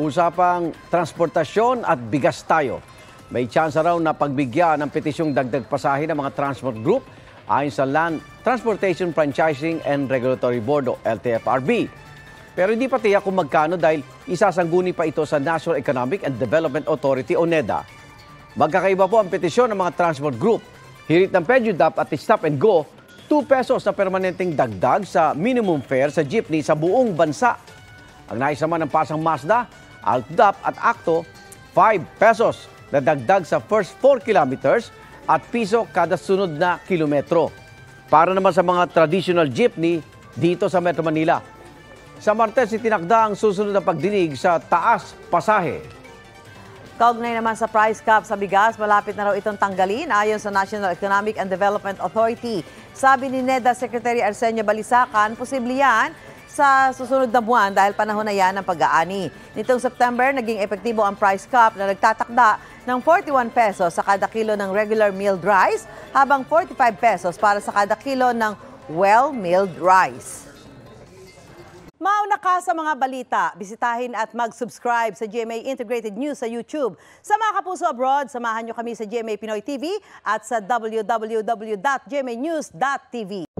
Usapang transportasyon at bigas tayo. May tsansa raw na pagbigyan ng petisyong dagdag pasahe ng mga transport group ayon sa Land Transportation Franchising and Regulatory Board o LTFRB. Pero hindi pa tiyak kung magkano dahil isasangguni pa ito sa National Economic and Development Authority o NEDA. Magkakaiba po ang petisyon ng mga transport group. Hirit ng PEDUDAP at Stop and Go, 2 pesos na permanenteng dagdag sa minimum fare sa jeepney sa buong bansa. Ang nais naman ng Pasang Mazda, ALTDAP at ACTO, 5 pesos na dagdag sa first 4 kilometers at piso kada sunod na kilometro. Para naman sa mga traditional jeepney dito sa Metro Manila. Sa Martes, itinakda ang susunod na pagdinig sa taas pasahe. Kaugnay naman sa price cap sa bigas, malapit na raw itong tanggalin ayon sa National Economic and Development Authority. Sabi ni NEDA Secretary Arsenio Balisacan, posible yan sa susunod na buwan dahil panahon na yan ng pag-aani. Nitong September, naging epektibo ang price cap na nagtatakda ng 41 pesos sa kada kilo ng regular milled rice, habang 45 pesos para sa kada kilo ng well-milled rice. Mauna ka sa mga balita, bisitahin at mag-subscribe sa GMA Integrated News sa YouTube. Sa mga kapuso abroad, samahan nyo kami sa GMA Pinoy TV at sa www.gmanews.tv.